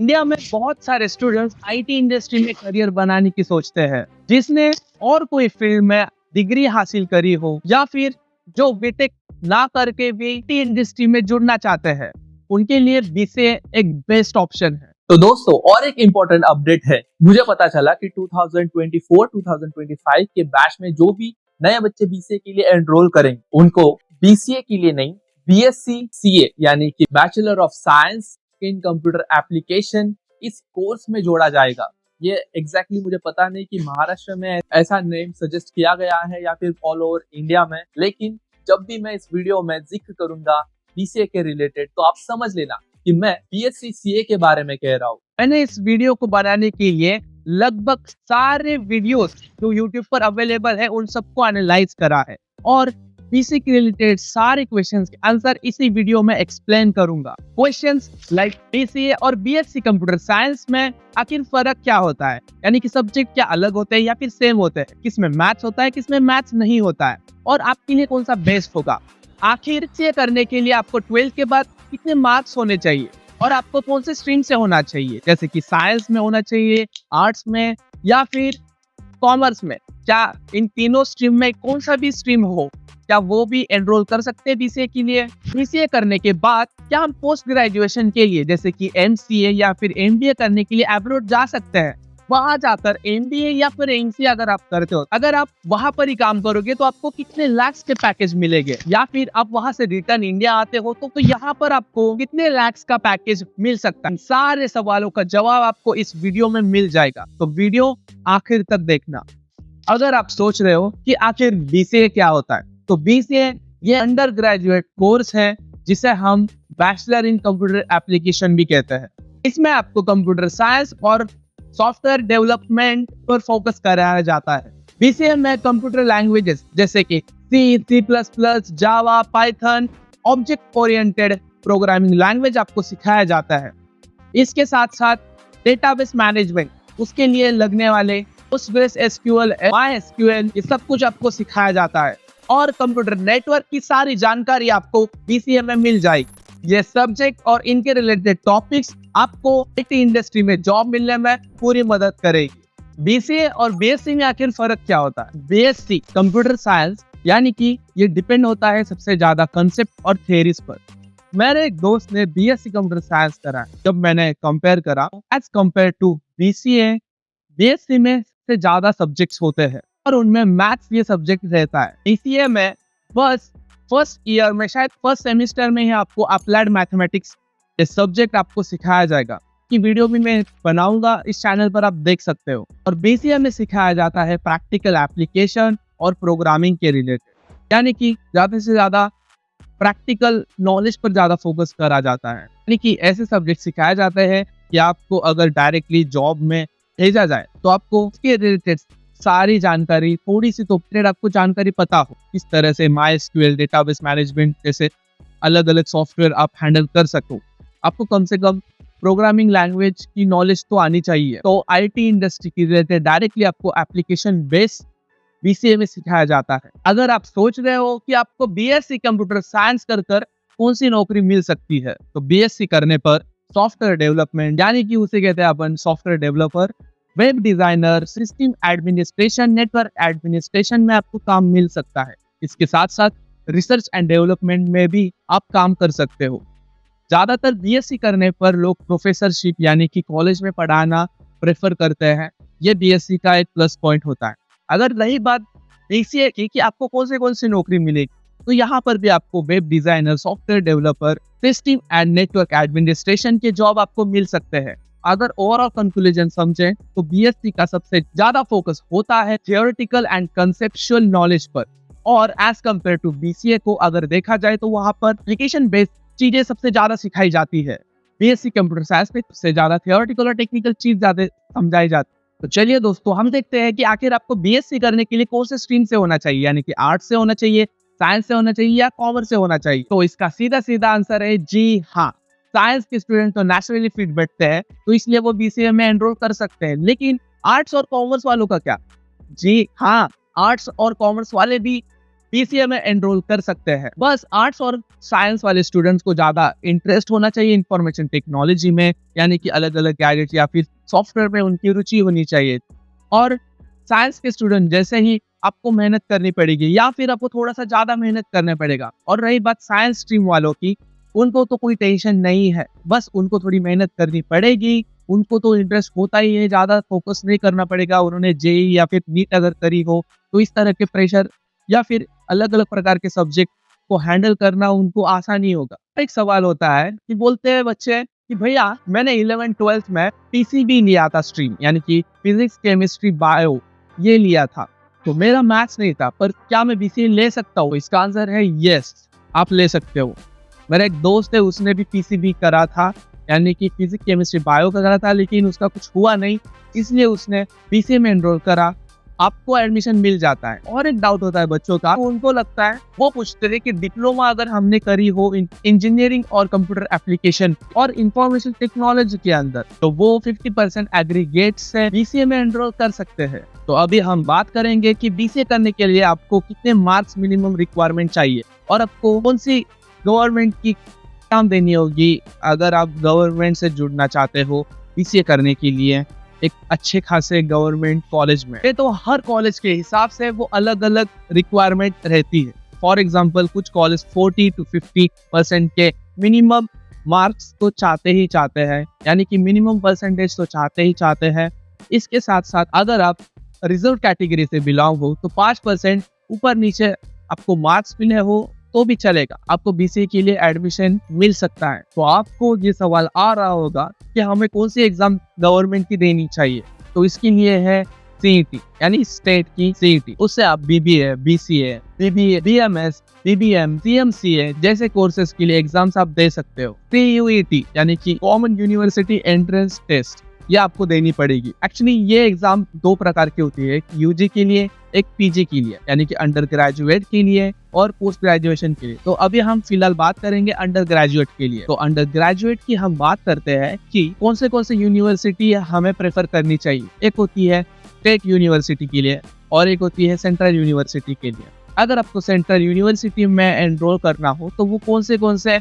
India में बहुत सारे स्टूडेंट्स आईटी इंडस्ट्री में करियर बनाने की सोचते हैं, जिसने और कोई फील्ड में डिग्री हासिल करी हो या फिर जो बीटेक ना करके भी आईटी इंडस्ट्री में जुड़ना चाहते हैं, उनके लिए बीसीए एक बेस्ट ऑप्शन है। तो दोस्तों और एक इम्पोर्टेंट अपडेट है, मुझे पता चला कि 2024-2025 के बैच में जो भी नए बच्चे बीसीए के लिए एनरोल करेंगे उनको बीसीए के लिए नहीं, बीएससी सीए यानी कि bachelor of science in computer application इस कोर्स में जोड़ा जाएगा। ये एग्जैक्टली मुझे पता नहीं कि महाराष्ट्र में ऐसा नेम सजेस्ट किया गया है या फिर ऑल ओवर इंडिया में, लेकिन जब भी मैं इस वीडियो में जिक्र करूंगा बीसीए के रिलेटेड तो आप समझ लेना कि मैं बीएससी सीए के बारे में कह रहा हूँ। मैंने इस वीडियो को बनाने के लिए लगभग सारे वीडियोस जो यूट्यूब पर अवेलेबल है उन सबको एनालाइज करा है और बीसीए के रिलेटेड सारे क्वेश्चंस के आंसर इसी वीडियो में एक्सप्लेन करूंगा। क्वेश्चंस लाइक बीसीए और बीएससी कंप्यूटर साइंस में आखिर फर्क क्या होता है, यानी कि सब्जेक्ट क्या अलग होते हैं या फिर सेम होते हैं, किसमें मैथ्स होता है किसमें मैथ्स नहीं होता है, और आपके लिए कौन सा बेस्ट होगा। आखिर से करने के लिए आपको 12th के बाद कितने मार्क्स होने चाहिए और आपको कौन से स्ट्रीम से होना चाहिए, जैसे कि साइंस में होना चाहिए, आर्ट्स में या फिर कॉमर्स में। क्या इन तीनों स्ट्रीम में कौन सा भी स्ट्रीम हो, क्या वो भी एनरोल कर सकते हैं बीसीए के लिए। बीसीए करने के बाद क्या हम पोस्ट ग्रेजुएशन के लिए जैसे कि एमसीए या फिर एमबीए करने के लिए अब्रॉड जा सकते हैं। वहां जाकर एमबीए या फिर एमसीए अगर आप करते हो, अगर आप वहां पर ही काम करोगे तो आपको कितने लाख्स के पैकेज मिलेंगे, या फिर आप वहां से रिटर्न इंडिया आते हो तो यहाँ पर आपको कितने लाख्स का पैकेज मिल सकता है। सारे सवालों का जवाब आपको इस वीडियो में मिल जाएगा, तो वीडियो आखिर तक देखना। अगर आप सोच रहे हो कि आखिर बीसीए क्या होता है, तो बीसीए ये अंडर ग्रेजुएट कोर्स है जिसे हम बैचलर इन कंप्यूटर एप्लीकेशन भी कहते हैं। इसमें आपको कंप्यूटर साइंस और सॉफ्टवेयर डेवलपमेंट पर फोकस कराया जाता है। बीसीए में कंप्यूटर लैंग्वेजेस जैसे कि C, C++, Java, Python, object oriented programming language आपको सिखाया जाता है। इसके साथ साथ डेटाबेस मैनेजमेंट, उसके लिए लगने वाले PostgreSQL, MySQL, ये सब कुछ आपको सिखाया जाता है, और कंप्यूटर नेटवर्क की सारी जानकारी आपको बीसीए में मिल जाएगी। ये सब्जेक्ट और इनके रिलेटेड टॉपिक्स आपको आईटी इंडस्ट्री में जॉब मिलने में पूरी मदद करेगी। बीसीए और बीएससी में आखिर फर्क क्या होता है। बीएससी कंप्यूटर साइंस यानी कि ये डिपेंड होता है सबसे ज्यादा कंसेप्ट और थ्योरीज पर। मेरे एक दोस्त ने बीएससी कंप्यूटर साइंस करा है, जब मैंने कंपेयर करा as compare to BCA, BSc में से ज्यादा सब्जेक्ट्स होते हैं और उनमें मैथ्स ये सब्जेक्ट रहता है। बीसीए में बस फर्स्ट ईयर में, शायद फर्स्ट सेमेस्टर में ही आपको अप्लाइड मैथमेटिक्स ये सब्जेक्ट आपको सिखाया जाएगा, कि वीडियो भी मैं बनाऊंगा इस चैनल पर, आप देख सकते हो। और बीसीए में सिखाया जाता है प्रैक्टिकल एप्लीकेशन और प्रोग्रामिंग के रिलेटेड, यानी कि ज्यादा से ज्यादा प्रैक्टिकल नॉलेज पर ज्यादा फोकस करा जाता है। यानी कि ऐसे सब्जेक्ट सिखाए जाते हैं कि आपको अगर डायरेक्टली जॉब में भेजा जाए तो आपको उसके रिलेटेड सारी जानकारी, थोड़ी सी तो आपको जानकारी पता हो, किस तरह से MySQL, डेटाबेस मैनेजमेंट जैसे अलग अलग सॉफ्टवेयर आप हैंडल कर सको। आपको कम से कम प्रोग्रामिंग लैंग्वेज की नॉलेज तो आनी चाहिए। तो आईटी इंडस्ट्री की रिलेटेड डायरेक्टली आपको एप्लीकेशन बेस्ड बीसीए में सिखाया जाता है। अगर आप सोच रहे हो कि आपको बीएससी कंप्यूटर साइंस कर कौन सी नौकरी मिल सकती है, तो बीएससी करने पर सॉफ्टवेयर डेवलपमेंट, यानी कि उसे कहते हैं अपन software developer, web designer, system administration, network administration में आपको काम मिल सकता है। इसके साथ साथ रिसर्च एंड डेवलपमेंट में भी आप काम कर सकते हो। ज्यादातर बीएससी करने पर लोग प्रोफेसरशिप यानी कि कॉलेज में पढ़ाना प्रेफर करते हैं। ये बीएससी का एक प्लस पॉइंट होता है। अगर रही बात बीसीए की कि आपको कौन सी नौकरी मिलेगी, तो यहाँ पर भी आपको web designer, software developer, system and network administration के जॉब आपको मिल सकते हैं। अगर ओवरऑल कंक्लूजन समझें तो बीएससी का सबसे ज्यादा फोकस होता है थियोरेटिकल एंड कंसेप्चुअल नॉलेज पर, और एज कंपेयर टू बीसीए को अगर देखा जाए तो वहां पर एप्लीकेशन बेस्ड चीजें सबसे ज्यादा सिखाई जाती है। बीएससी कंप्यूटर साइंस में सबसे ज्यादा थियोरेटिकल और टेक्निकल चीज ज्यादा समझाई जाती है। तो चलिए दोस्तों, हम देखते हैं कि आखिर आपको बीएससी करने के लिए कौन से स्ट्रीम से होना चाहिए, यानी कि आर्ट्स से होना चाहिए, साइंस से होना चाहिए या कॉमर्स से होना चाहिए। तो इसका सीधा सीधा आंसर है जी हाँ। साइंस के स्टूडेंट तो नेचुरली फिट बैठते हैं, तो इसलिए वो बीसीए में एनरोल कर सकते हैं। लेकिन आर्ट्स और कॉमर्स वालों का क्या? जी हाँ, आर्ट्स और कॉमर्स वाले भी बीसीए में एनरोल कर सकते हैं। बस आर्ट्स और साइंस वाले स्टूडेंट्स को ज्यादा इंटरेस्ट होना चाहिए इंफॉर्मेशन टेक्नोलॉजी में, यानी कि अलग अलग गैजेट या फिर सॉफ्टवेयर में उनकी रुचि होनी चाहिए। और साइंस के स्टूडेंट जैसे ही आपको मेहनत करनी पड़ेगी या फिर आपको थोड़ा सा ज्यादा मेहनत करना पड़ेगा। और रही बात साइंस स्ट्रीम वालों की, उनको तो कोई टेंशन नहीं है, बस उनको थोड़ी मेहनत करनी पड़ेगी। उनको तो इंटरेस्ट होता ही है, ज्यादा फोकस नहीं करना पड़ेगा। उन्होंने जेई या फिर नीट अगर करी हो तो इस तरह के प्रेशर या फिर अलग अलग प्रकार के सब्जेक्ट को हैंडल करना उनको आसान ही होगा। एक सवाल होता है कि बोलते हैं बच्चे कि भैया मैंने 11th-12th में पीसीबी लिया था स्ट्रीम, यानी कि फिजिक्स केमिस्ट्री बायो ये लिया था, तो मेरा मैथ्स नहीं था, पर क्या मैं बीसीए ले सकता हूँ? इसका आंसर है यस, आप ले सकते हो। मेरा एक दोस्त है, उसने भी पीसीबी करा था, यानी कि फिजिक्स केमिस्ट्री बायो का करा था, लेकिन उसका कुछ हुआ नहीं, इसलिए उसने बीसीए में एनरोल करा। आपको एडमिशन मिल जाता है। और एक डाउट होता है बच्चों का, उनको लगता है, वो पूछते हैं कि डिप्लोमा अगर हमने करी हो इंजीनियरिंग और कंप्यूटर एप्लीकेशन और इंफॉर्मेशन टेक्नोलॉजी के अंदर, तो वो 50% एग्रीगेट से बीसीए में एनरोल कर सकते हैं। तो अभी हम बात करेंगे कि बीसीए करने के लिए आपको कितने मार्क्स मिनिमम रिक्वायरमेंट चाहिए और आपको कौन सी गवर्नमेंट की एग्जाम देनी होगी अगर आप गवर्नमेंट से जुड़ना चाहते हो बीसीए करने के लिए एक अच्छे खासे गवर्नमेंट कॉलेज में। ये तो हर कॉलेज के हिसाब से वो अलग अलग रिक्वायरमेंट रहती है। फॉर एग्जांपल कुछ कॉलेज 40 to 50% के मिनिमम मार्क्स तो चाहते ही चाहते हैं, यानी कि मिनिमम परसेंटेज तो चाहते ही चाहते हैं। इसके साथ साथ अगर आप रिजर्व कैटेगरी से बिलोंग हो तो 5% ऊपर नीचे आपको मार्क्स मिले हो तो भी चलेगा, आपको बीसीए के लिए एडमिशन मिल सकता है। तो आपको ये सवाल आ रहा होगा कि हमें कौन सी एग्जाम गवर्नमेंट की देनी चाहिए, तो इसके लिए है सीईटी, यानी स्टेट की सीईटी। उससे आप BBA, BCA, BBA, BMS, BBM, CMCA जैसे कोर्सेज के लिए एग्जाम्स आप दे सकते हो। सीयूईटी यानी कि कॉमन यूनिवर्सिटी एंट्रेंस टेस्ट, ये आपको देनी पड़ेगी। एक्चुअली ये एग्जाम दो प्रकार की होती है, एक यूजी के लिए, एक पीजी के लिए, यानी कि अंडर ग्रेजुएट के लिए और पोस्ट ग्रेजुएशन के लिए। तो अभी हम फिलहाल बात करेंगे अंडर ग्रेजुएट के लिए। तो अंडर ग्रेजुएट की हम बात करते हैं कि कौन से यूनिवर्सिटी हमें प्रेफर करनी चाहिए। एक होती है स्टेट यूनिवर्सिटी के लिए और एक होती है सेंट्रल यूनिवर्सिटी के लिए। अगर आपको सेंट्रल यूनिवर्सिटी में एनरोल करना हो तो वो कौन से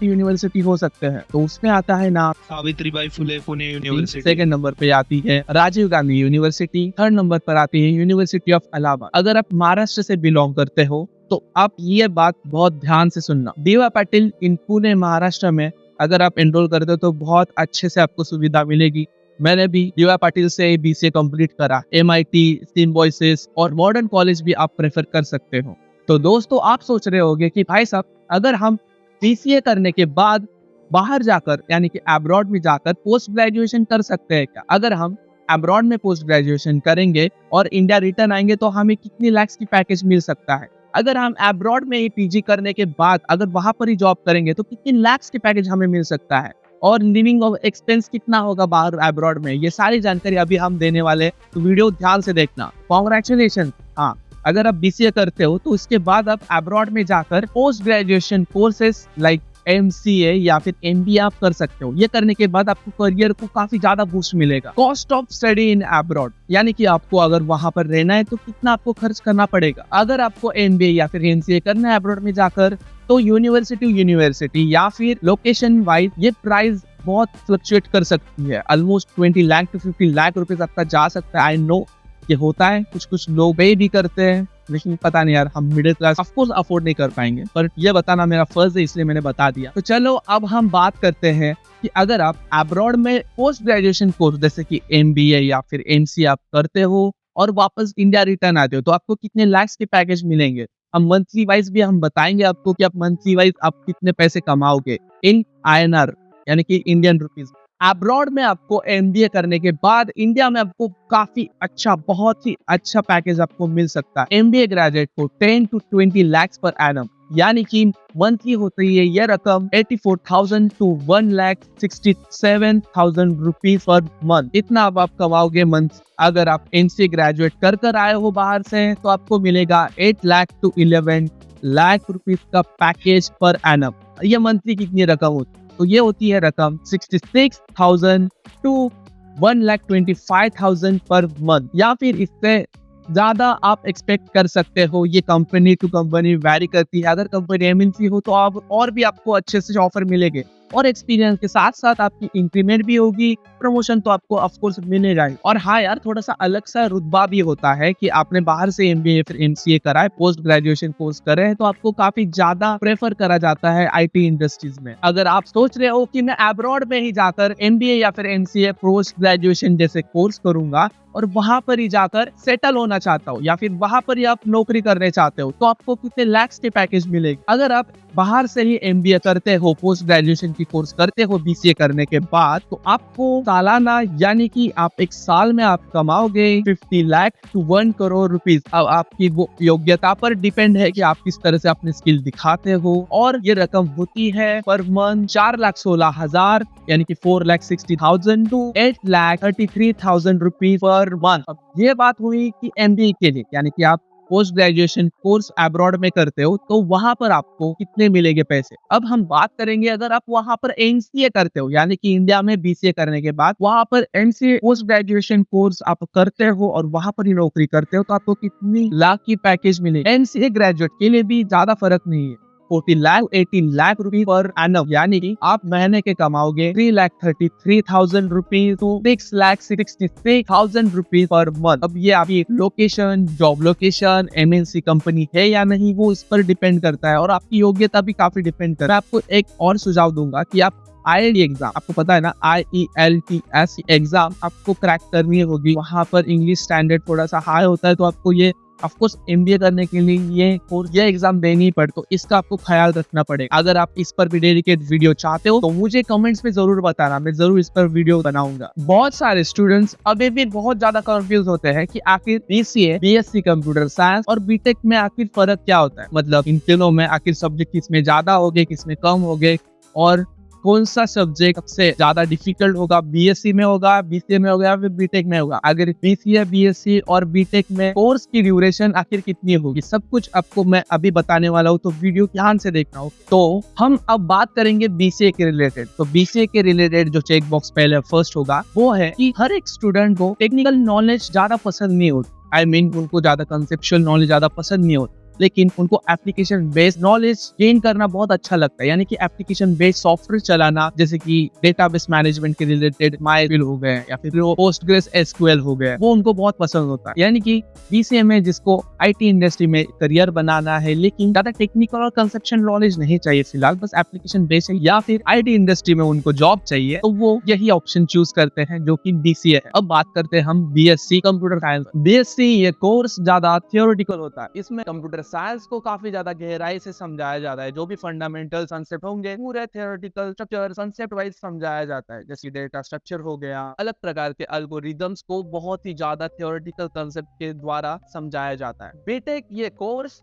यूनिवर्सिटी हो सकते हैं, तो उसमें आता है नाम Savitribai Phule Pune university, second number पे आती है Rajiv Gandhi university, third number पर आती है यूनिवर्सिटी ऑफ इलाहाबाद। अगर आप महाराष्ट्र से बिलोंग करते हो तो आप ये बात बहुत ध्यान से सुनना, DY पाटिल इन पुणे महाराष्ट्र में अगर आप एनरोल करते हो तो बहुत अच्छे से आपको सुविधा मिलेगी। मैंने भी DY पाटिल से बीसीए कंप्लीट करा। MIT, सिम्बायोसिस और मॉडर्न कॉलेज भी आप प्रेफर कर सकते हो। तो दोस्तों आप सोच रहे होंगे कि भाई साहब अगर हम बीसीए करने के बाद बाहर जाकर यानी कि अब्रॉड में जाकर पोस्ट ग्रेजुएशन कर सकते हैं क्या? अगर हम अब्रॉड में पोस्ट ग्रेजुएशन करेंगे और इंडिया रिटर्न आएंगे तो हमें कितनी लाख्स की पैकेज मिल सकता है? अगर हम अब्रॉड में ही पीजी करने के बाद अगर वहां पर ही जॉब करेंगे तो कितनी लाख्स की पैकेज हमें मिल सकता है? और लिविंग एक्सपेंस कितना होगा बाहर अब्रॉड में? ये सारी जानकारी अभी हम देने वाले, तो वीडियो ध्यान से देखना। कॉन्ग्रेचुलेशन। हाँ, अगर आप बीसीए करते हो तो इसके बाद आप अब्रॉड में जाकर post graduation courses like MCA या फिर MBA आप कर सकते हो। ये करने के बाद आपको करियर को काफी ज्यादा बूस्ट मिलेगा। Cost of study in abroad, यानी कि आपको अगर वहां पर रहना है तो कितना आपको खर्च करना पड़ेगा। अगर आपको MBA या फिर MCA करना है अब्रॉड में जाकर तो यूनिवर्सिटी या फिर लोकेशन वाइज ये प्राइस बहुत फ्लक्चुएट कर सकती है। ऑलमोस्ट 20 लाख to 50 लाख रुपए आपका जा सकता है। आई नो ये होता है, कुछ लोग पे भी करते हैं, लेकिन पता नहीं यार, हम middle class of course afford नहीं कर पाएंगे, पर ये बताना मेरा फर्ज है इसलिए मैंने बता दिया। तो चलो अब हम बात करते हैं कि अगर आप अब्रॉड में पोस्ट ग्रेजुएशन कोर्स जैसे कि MBA या फिर MCA आप करते हो और वापस इंडिया रिटर्न आते हो तो आपको कितने लाख्स के पैकेज मिलेंगे। हम मंथली वाइज भी हम बताएंगे आपको कि आप मंथली वाइज आप कितने पैसे कमाओगे इन INR यानी कि इंडियन रुपीज। अब्रॉड में आपको MBA करने के बाद इंडिया में आपको काफी अच्छा, बहुत ही अच्छा पैकेज आपको मिल सकता है। MBA ग्रेजुएट को 10 to 20 lakhs पर एनम, यानी कि मंथली होती है ये रकम 84,000 to 1,67,000 रुपीज पर मंथ। इतना आप कमाओगे मंथ। अगर आप MCA ग्रेजुएट कर आए हो बाहर से तो आपको मिलेगा 8 लाख to 11 लाख रुपीज का पैकेज पर एनम। ये मंथली कितनी रकम होती है? तो ये होती है रकम 66,000 to 1,25,000 पर मंथ, या फिर इससे ज्यादा आप एक्सपेक्ट कर सकते हो। ये कंपनी टू कंपनी वैरी करती है। अगर कंपनी एमएनसी हो तो आप और भी आपको अच्छे से ऑफर मिलेंगे और एक्सपीरियंस के साथ साथ आपकी इंक्रीमेंट भी होगी, प्रमोशन तो आपको ऑफ कोर्स मिलेगा ही। और हाँ यार, थोड़ा सा अलग सा रुतबा भी होता है कि आपने बाहर से एमबीए फिर एमसीए करा है, पोस्ट ग्रेजुएशन कोर्स करे हैं, तो आपको काफी ज्यादा प्रेफर करा जाता है आईटी इंडस्ट्रीज में। अगर आप सोच रहे हो कि मैं अब्रॉड में ही जाकर एमबीए या फिर एमसीए पोस्ट ग्रेजुएशन जैसे कोर्स करूंगा और वहां पर ही जाकर सेटल होना चाहता हो या फिर वहां पर ही आप नौकरी करने चाहते हो, तो आपको कितने लैक्स के पैकेज मिलेगी। अगर आप बाहर से ही एमबीए करते हो, पोस्ट ग्रेजुएशन की कोर्स करते हो बीसीए करने के बाद, तो आपको सालाना यानी कि आप एक साल में आप कमाओगे 50 लाख टू 1 करोड़ रुपीस। अब आपकी वो योग्यता पर डिपेंड है कि आप किस तरह से अपने स्किल दिखाते हो। और ये रकम होती है पर मंथ 4,16,000 यानी कि 4,60,000 टू 8,33,000 रुपीज पर मंथ। अब ये बात हुई कि एमबीए के लिए, यानी कि आप पोस्ट ग्रेजुएशन कोर्स अब्रॉड में करते हो तो वहां पर आपको कितने मिलेंगे पैसे। अब हम बात करेंगे अगर आप वहां पर एमसीए करते हो, यानी कि इंडिया में बीसीए करने के बाद वहां पर एमसीए पोस्ट ग्रेजुएशन कोर्स आप करते हो और वहां पर ही नौकरी करते हो, तो आपको कितनी लाख की पैकेज मिलेगी। एमसीए ग्रेजुएट के लिए भी ज्यादा फर्क नहीं है, 14 लाख 18 लाख रुपीज पर एनम, यानी कि आप महीने के कमाओगे 3,33,000 रुपीज टू 6,63,000 रुपीज पर मंथ। अब ये आपकी location, job location, MNC company है या नहीं, वो इस पर डिपेंड करता है और आपकी योग्यता भी काफी डिपेंड करता है। मैं आपको एक और सुझाव दूंगा कि आप आईएलटी एग्जाम, आपको पता है ना, IELTS एग्जाम आपको क्रैक करनी होगी। वहां पर इंग्लिश स्टैंडर्ड थोड़ा सा हाई होता है, तो आपको ये ऑफ कोर्स एमबीए करने के लिए ये एग्जाम देनी पड़े, तो इसका आपको ख्याल रखना पड़ेगा। अगर आप इस पर भी डेडिकेट वीडियो चाहते हो तो मुझे कमेंट्स में जरूर बताना, मैं जरूर इस पर वीडियो बनाऊंगा। बहुत सारे स्टूडेंट्स अभी भी बहुत ज्यादा कंफ्यूज होते हैं कि आखिर बीसीए, बीएससी कंप्यूटर साइंस और बीटेक में आखिर फर्क क्या होता है, मतलब इन तीनों में आखिर सब्जेक्ट किसमें ज्यादा होंगे, किसमें कम होंगे, और कौन सा सब्जेक्ट सबसे ज्यादा डिफिकल्ट होगा, बीएससी में होगा, बीसीए में होगा या फिर बीटेक में होगा। अगर बीसीए, बीएससी और बीटेक में कोर्स की ड्यूरेशन आखिर कितनी होगी, सब कुछ आपको मैं अभी बताने वाला हूँ, तो वीडियो ध्यान से देखना हो। तो हम अब बात करेंगे बीसीए के रिलेटेड। तो बीसीए के रिलेटेड जो चेक बॉक्स पहले फर्स्ट होगा वो है कि हर एक स्टूडेंट को टेक्निकल नॉलेज ज्यादा पसंद नहीं होती। आई मीन उनको ज्यादा कंसेप्चुअल नॉलेज ज्यादा पसंद नहीं होती, लेकिन उनको एप्लीकेशन बेस्ड नॉलेज गेन करना बहुत अच्छा लगता है। यानी कि एप्लीकेशन बेस्ड सॉफ्टवेयर चलाना, जैसे कि डेटाबेस मैनेजमेंट के रिलेटेड माइस्क्यूएल हो गए या फिर पोस्टग्रेस एसक्यूएल हो गए, वो उनको बहुत पसंद होता है। यानी कि बीसीए में जिसको आईटी इंडस्ट्री में करियर बनाना है, लेकिन ज्यादा टेक्निकल और कंसेप्शन नॉलेज नहीं चाहिए फिलहाल, बस एप्लीकेशन बेस्ड है, या फिर आईटी इंडस्ट्री में उनको जॉब चाहिए, तो वो यही ऑप्शन चूज करते हैं जो कि बीसीए है। अब बात करते हैं हम बीएससी कंप्यूटर साइंस। बीएससी ये कोर्स ज्यादा थियोरेटिकल होता है। इसमें कंप्यूटर साइंस को काफी ज्यादा गहराई से समझाया जाता है। जो भी फंडामेंटल कंसेप्ट होंगे पूरे थियोरेटिकल स्ट्रक्चर कंसेप्ट वाइज समझाया जाता है, जैसे डेटा स्ट्रक्चर हो गया, अलग प्रकार के एल्गोरिदम्स को बहुत ही ज्यादा थियोरेटिकल कंसेप्ट के द्वारा समझाया जाता है। बीटेक ये कोर्स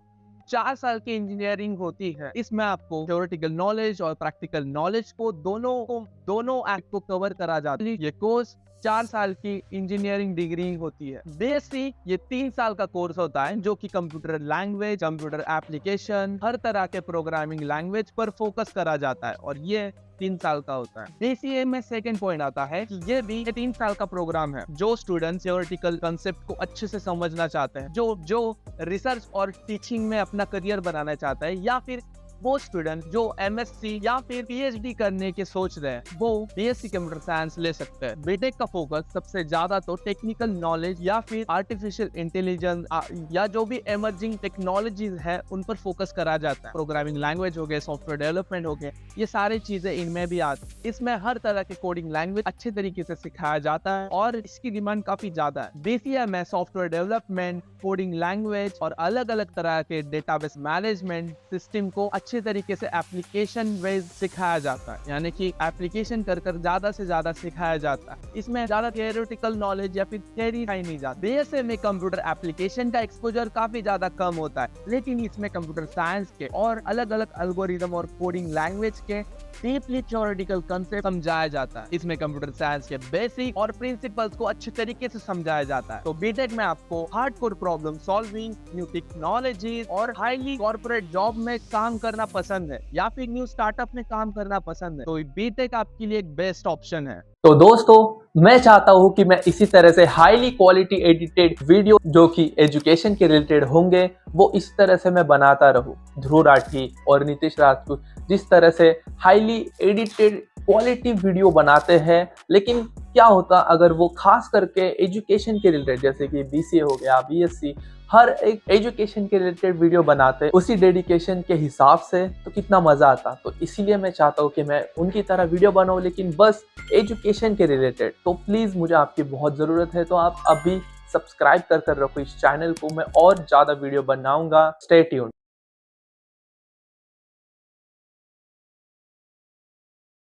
4 साल की इंजीनियरिंग होती है। इसमें आपको थ्योरेटिकल नॉलेज और प्रैक्टिकल नॉलेज को दोनों एक्ट को कवर करा जाता है। ये कोर्स 4 साल की इंजीनियरिंग डिग्री होती है। बीएससी ये 3 साल का कोर्स होता है, जो कि कंप्यूटर लैंग्वेज, कंप्यूटर एप्लीकेशन, हर तरह के प्रोग्रामिंग लैंग्वेज पर फोकस करा जाता है और ये 3 साल का होता है। बीसीए में सेकंड पॉइंट आता है कि ये भी 3 साल का प्रोग्राम है। जो स्टूडेंट थियोरेटिकल कंसेप्ट को अच्छे से समझना चाहते हैं, जो रिसर्च और टीचिंग में अपना करियर बनाना चाहता है, या फिर वो स्टूडेंट जो एमएससी या फिर पीएचडी करने के सोच रहे हैं, वो बीएससी कंप्यूटर साइंस ले सकते हैं। बीटेक का फोकस सबसे ज्यादा तो टेक्निकल नॉलेज या फिर आर्टिफिशियल इंटेलिजेंस या जो भी इमर्जिंग टेक्नोलॉजीज है उन पर फोकस करा जाता है। प्रोग्रामिंग लैंग्वेज हो गए, सॉफ्टवेयर डेवलपमेंट हो गए, ये सारी चीजें इनमें भी आती। इसमें हर तरह के कोडिंग लैंग्वेज अच्छे तरीके से सिखाया जाता है और इसकी डिमांड काफी ज्यादा है। बीसीए में सॉफ्टवेयर डेवलपमेंट, कोडिंग लैंग्वेज और अलग अलग तरह के डेटाबेस मैनेजमेंट सिस्टम को अच्छे तरीके से एप्लीकेशन बेस्ड सिखाया जाता है, यानी कि एप्लीकेशन कर ज्यादा से ज्यादा सिखाया जाता है। इसमें ज्यादा थियोरेटिकल नॉलेज या फिर थियरी सिखाई नहीं जाती। बीएसए में कंप्यूटर एप्लीकेशन का एक्सपोजर काफी ज्यादा कम होता है, लेकिन इसमें कंप्यूटर साइंस के और अलग अलग एल्गोरिदम और कोडिंग लैंग्वेज के डीपली थ्योरेटिकल कंसेप्ट समझाया जाता है। इसमें कंप्यूटर साइंस के बेसिक और प्रिंसिपल्स को अच्छे तरीके से समझाया जाता है। तो बीटेक में आपको hardcore problem solving, new technologies और हाईली कॉर्पोरेट जॉब में काम करना पसंद है या फिर न्यू स्टार्टअप में काम करना पसंद है, तो बीटेक आपके लिए एक बेस्ट ऑप्शन है। तो दोस्तों, मैं चाहता हूँ कि मैं इसी तरह से हाईली क्वालिटी एडिटेड वीडियो जो कि एजुकेशन के रिलेटेड होंगे वो इस तरह से मैं बनाता रहूँ। ध्रुव राठी और नीतीश राजपूत जिस तरह से हाईली एडिटेड क्वालिटी वीडियो बनाते हैं, लेकिन क्या होता अगर वो खास करके एजुकेशन के रिलेटेड जैसे कि बीसीए हो गया, बीएससी, हर एक एजुकेशन के रिलेटेड वीडियो बनाते उसी डेडिकेशन के हिसाब से, तो कितना मजा आता। तो इसीलिए मैं चाहता हूँ कि मैं उनकी तरह वीडियो बनाऊँ, लेकिन बस एजुकेशन के रिलेटेड। तो प्लीज मुझे आपकी बहुत जरूरत है, तो आप अभी सब्सक्राइब कर रखो इस चैनल को, मैं और ज्यादा वीडियो बनाऊंगा। Stay tuned.